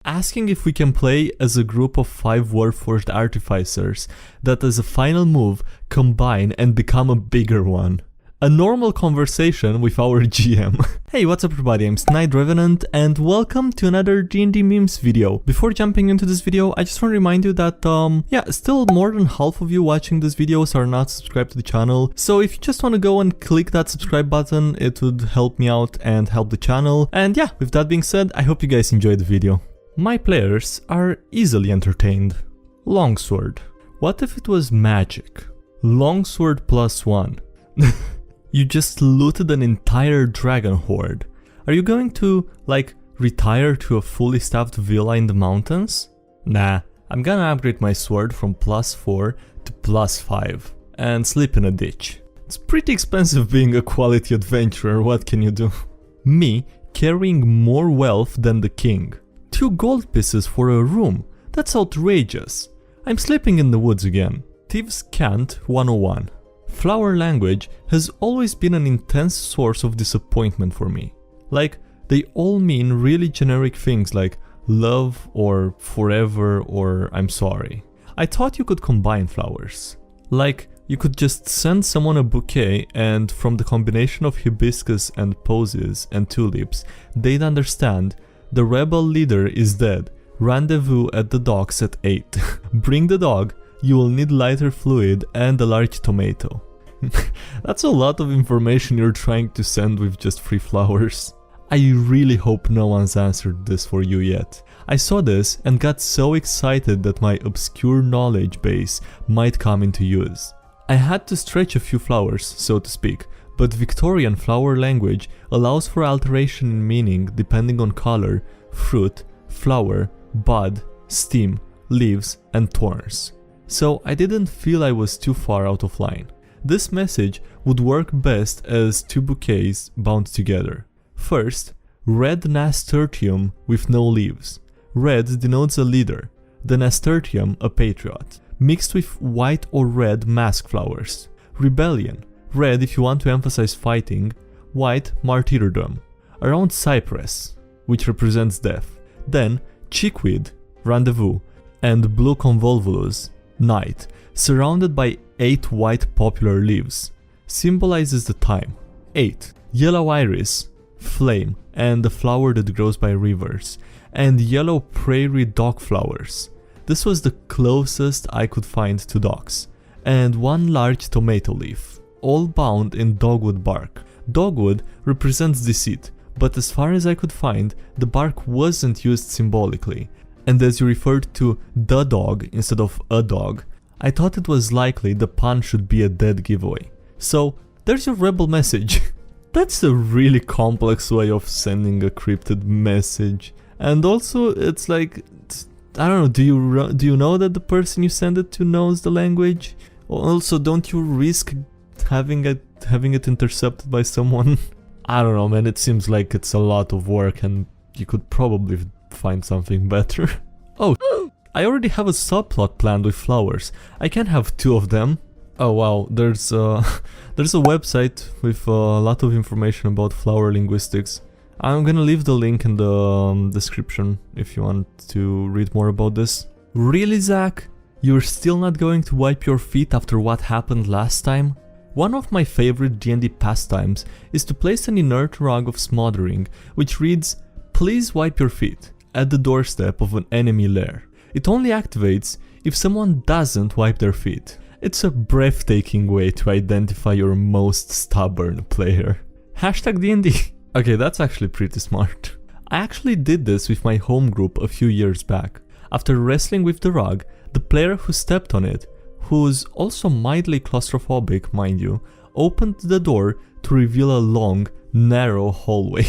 asking if we can play as a group of 5 Warforged Artificers that as a final move combine and become a bigger one. A normal conversation with our GM. Hey, what's up everybody, I'm SkyDieRay and welcome to another DnDMemes video. Before jumping into this video, I just want to remind you that, still more than half of you watching these videos are not subscribed to the channel. So if you just want to go and click that subscribe button, it would help me out and help the channel. And yeah, with that being said, I hope you guys enjoyed the video. My players are easily entertained. Longsword. What if it was magic? Longsword +1. You just looted an entire dragon horde. Are you going to, like, retire to a fully staffed villa in the mountains? Nah, I'm gonna upgrade my sword from +4 to +5 and sleep in a ditch. It's pretty expensive being a quality adventurer, what can you do? Me carrying more wealth than the king. 2 gold pieces for a room, that's outrageous. I'm sleeping in the woods again. Thieves Cant 101. Flower language has always been an intense source of disappointment for me. Like, they all mean really generic things like love or forever or I'm sorry. I thought you could combine flowers. Like, you could just send someone a bouquet and from the combination of hibiscus and posies and tulips, they'd understand the rebel leader is dead. Rendezvous at the docks at 8. Bring the dog. You will need lighter fluid and a large tomato. That's a lot of information you're trying to send with just 3 flowers. I really hope no one's answered this for you yet. I saw this and got so excited that my obscure knowledge base might come into use. I had to stretch a few flowers, so to speak, but Victorian flower language allows for alteration in meaning depending on color, fruit, flower, bud, stem, leaves, and thorns. So I didn't feel I was too far out of line. This message would work best as 2 bouquets bound together. First, red nasturtium with no leaves. Red denotes a leader, the nasturtium a patriot, mixed with white or red mask flowers. Rebellion, red if you want to emphasize fighting, white martyrdom, around cypress, which represents death. Then chickweed, rendezvous, and blue convolvulus, night, surrounded by 8 white poplar leaves, symbolizes the time. 8. Yellow iris, flame, and the flower that grows by rivers, and yellow prairie dog flowers. This was the closest I could find to dogs. And 1 large tomato leaf, all bound in dogwood bark. Dogwood represents deceit, but as far as I could find, the bark wasn't used symbolically. And as you referred to the dog instead of a dog, I thought it was likely the pun should be a dead giveaway. So, there's your rebel message. That's a really complex way of sending a cryptid message. And also, it's like, I don't know, do you know that the person you send it to knows the language? Also, don't you risk having it intercepted by someone? I don't know, man, it seems like it's a lot of work and you could probably find something better. Oh, I already have a subplot planned with flowers. I can't have 2 of them. Oh wow, there's a website with a lot of information about flower linguistics. I'm gonna leave the link in the description if you want to read more about this. Really, Zach? You're still not going to wipe your feet after what happened last time? One of my favorite D&D pastimes is to place an inert rug of smothering, which reads, "Please wipe your feet," at the doorstep of an enemy lair. It only activates if someone doesn't wipe their feet. It's a breathtaking way to identify your most stubborn player. #DnD. Okay, that's actually pretty smart. I actually did this with my home group a few years back. After wrestling with the rug, the player who stepped on it, who's also mildly claustrophobic, mind you, opened the door to reveal a long, narrow hallway.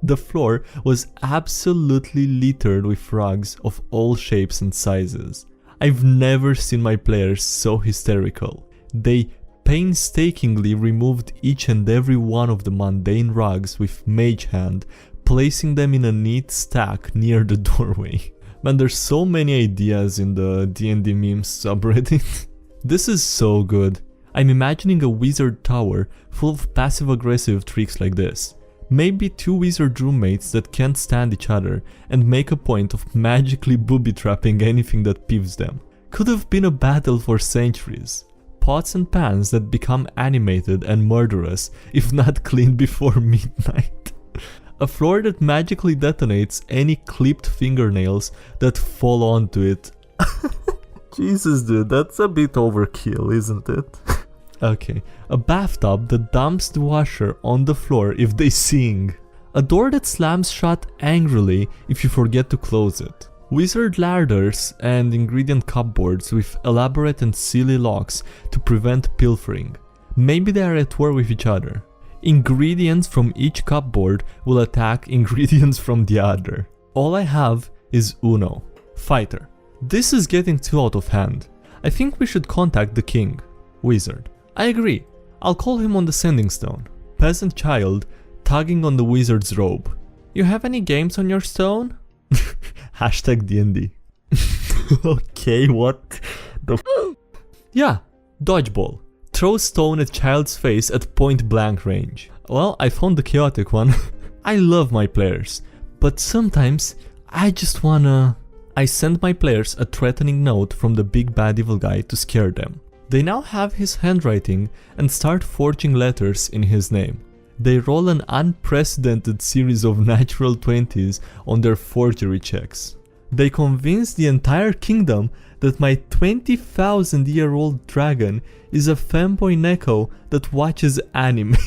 The floor was absolutely littered with rugs of all shapes and sizes. I've never seen my players so hysterical. They painstakingly removed each and every one of the mundane rugs with mage hand, placing them in a neat stack near the doorway. Man, there's so many ideas in the DnDMemes subreddit. This is so good. I'm imagining a wizard tower full of passive-aggressive tricks like this. Maybe two wizard roommates that can't stand each other and make a point of magically booby-trapping anything that peeves them. Could have been a battle for centuries. Pots and pans that become animated and murderous if not cleaned before midnight. A floor that magically detonates any clipped fingernails that fall onto it. Jesus dude, that's a bit overkill, isn't it? Okay, a bathtub that dumps the washer on the floor if they sing. A door that slams shut angrily if you forget to close it. Wizard ladders and ingredient cupboards with elaborate and silly locks to prevent pilfering. Maybe they are at war with each other. Ingredients from each cupboard will attack ingredients from the other. All I have is Uno. Fighter. This is getting too out of hand. I think we should contact the king. Wizard. I agree. I'll call him on the sending stone. Peasant child tugging on the wizard's robe. You have any games on your stone? Hashtag DnD. Okay, what the Yeah, dodgeball. Throw stone at child's face at point blank range. Well, I found the chaotic one. I love my players, but sometimes I just wanna... I send my players a threatening note from the big bad evil guy to scare them. They now have his handwriting and start forging letters in his name. They roll an unprecedented series of natural 20s on their forgery checks. They convince the entire kingdom that my 20,000-year-old dragon is a fanboy Neko that watches anime.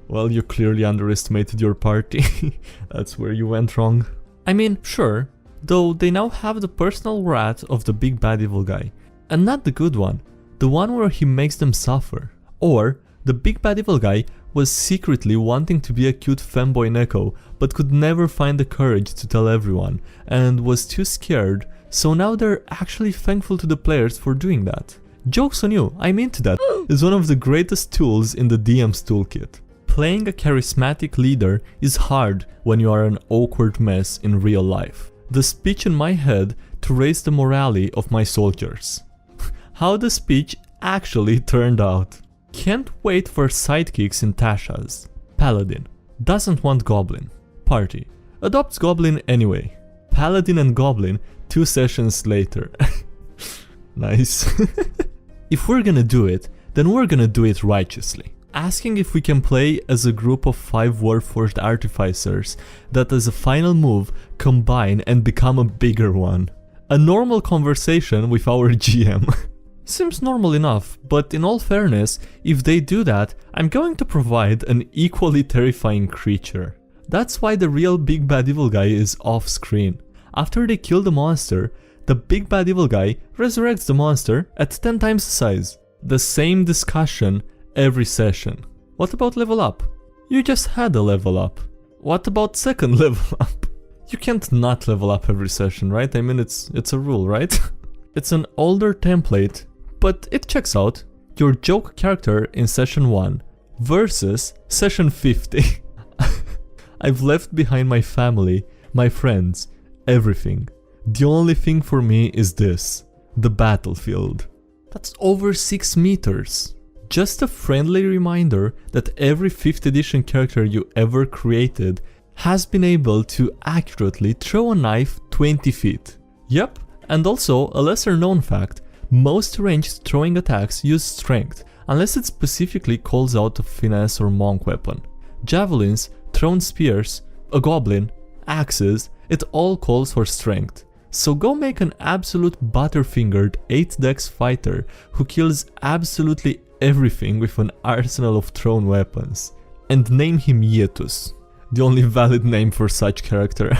Well, you clearly underestimated your party. That's where you went wrong. I mean, sure, though they now have the personal wrath of the big bad evil guy. And not the good one. The one where he makes them suffer. Or, the big bad evil guy was secretly wanting to be a cute fanboy Neko, but could never find the courage to tell everyone, and was too scared, so now they're actually thankful to the players for doing that. Joke's on you, I'm into that. It's one of the greatest tools in the DM's toolkit. Playing a charismatic leader is hard when you are an awkward mess in real life. The speech in my head to raise the morale of my soldiers. How the speech actually turned out. Can't wait for sidekicks in Tasha's. Paladin. Doesn't want Goblin. Party. Adopts Goblin anyway. Paladin and Goblin 2 sessions later. Nice. If we're gonna do it, then we're gonna do it righteously. Asking if we can play as a group of 5 Warforged Artificers that as a final move combine and become a bigger one. A normal conversation with our GM. Seems normal enough, but in all fairness, if they do that, I'm going to provide an equally terrifying creature. That's why the real big bad evil guy is off screen. After they kill the monster, the big bad evil guy resurrects the monster at 10 times the size. The same discussion every session. What about level up? You just had a level up. What about second level up? You can't not level up every session, right? I mean, it's a rule, right? It's an older template, but it checks out. Your joke character in session 1 versus session 50. I've left behind my family, my friends, everything. The only thing for me is this, the battlefield. That's over 6 meters. Just a friendly reminder that every 5th edition character you ever created has been able to accurately throw a knife 20 feet. Yep, and also a lesser known fact, most ranged throwing attacks use strength, unless it specifically calls out a finesse or monk weapon. Javelins, thrown spears, a goblin, axes, it all calls for strength. So go make an absolute butterfingered 8 dex fighter who kills absolutely everything with an arsenal of thrown weapons. And name him Yetus, the only valid name for such character.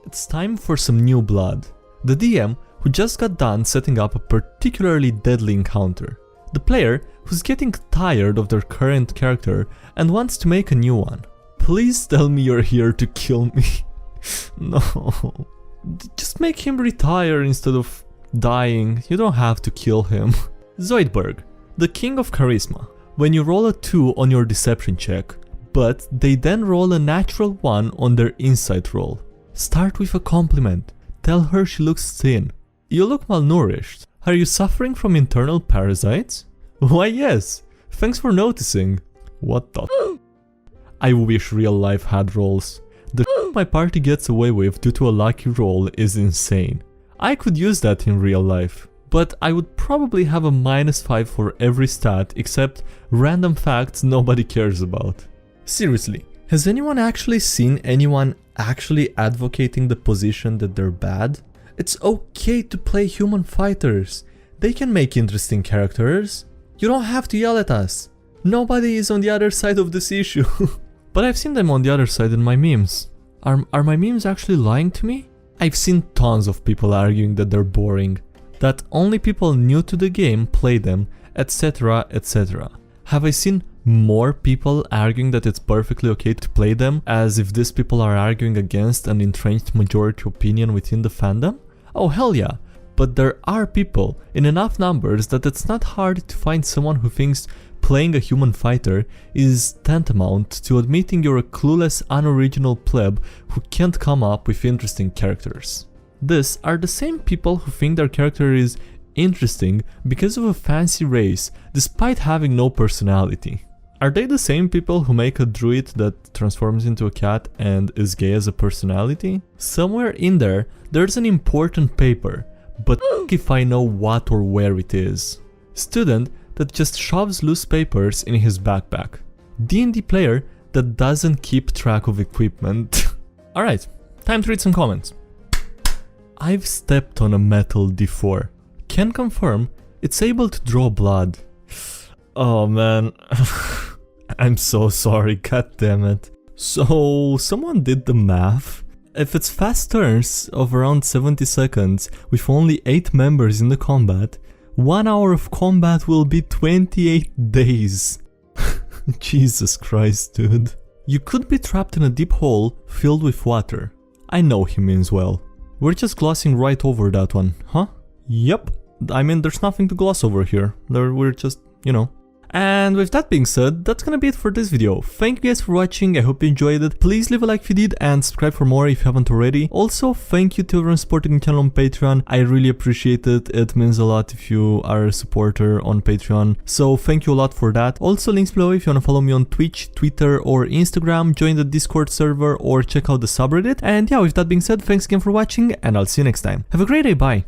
It's time for some new blood. The DM who just got done setting up a particularly deadly encounter. The player who's getting tired of their current character and wants to make a new one. Please tell me you're here to kill me. No. Just make him retire instead of dying. You don't have to kill him. Zoidberg, the king of charisma. When you roll a 2 on your deception check, but they then roll a natural 1 on their insight roll. Start with a compliment. Tell her she looks thin. You look malnourished. Are you suffering from internal parasites? Why yes. Thanks for noticing. What the I wish real life had rolls. The my party gets away with due to a lucky roll is insane. I could use that in real life, but I would probably have a -5 for every stat except random facts nobody cares about. Seriously, has anyone actually seen anyone actually advocating the position that they're bad? It's okay to play human fighters. They can make interesting characters. You don't have to yell at us. Nobody is on the other side of this issue. But I've seen them on the other side in my memes. Are my memes actually lying to me? I've seen tons of people arguing that they're boring, that only people new to the game play them, etc, etc. Have I seen more people arguing that it's perfectly okay to play them, as if these people are arguing against an entrenched majority opinion within the fandom? Oh hell yeah, but there are people in enough numbers that it's not hard to find someone who thinks playing a human fighter is tantamount to admitting you're a clueless, unoriginal pleb who can't come up with interesting characters. These are the same people who think their character is interesting because of a fancy race, despite having no personality. Are they the same people who make a druid that transforms into a cat and is gay as a personality? Somewhere in there, there's an important paper, but if I know what or where it is. Student that just shoves loose papers in his backpack. D&D player that doesn't keep track of equipment. Alright, time to read some comments. I've stepped on a metal D4. Can confirm it's able to draw blood. Oh man. I'm so sorry, god damn it. So, someone did the math. If it's fast turns of around 70 seconds with only 8 members in the combat, 1 hour of combat will be 28 days. Jesus Christ, dude. You could be trapped in a deep hole filled with water. I know he means well. We're just glossing right over that one, huh? Yep. I mean, there's nothing to gloss over here. We're just, you know. And with that being said, that's gonna be it for this video. Thank you guys for watching, I hope you enjoyed it. Please leave a like if you did and subscribe for more if you haven't already. Also, thank you to everyone supporting the channel on Patreon. I really appreciate it. It means a lot if you are a supporter on Patreon. So thank you a lot for that. Also, links below if you wanna follow me on Twitch, Twitter or Instagram, join the Discord server or check out the subreddit. And yeah, with that being said, thanks again for watching and I'll see you next time. Have a great day, bye!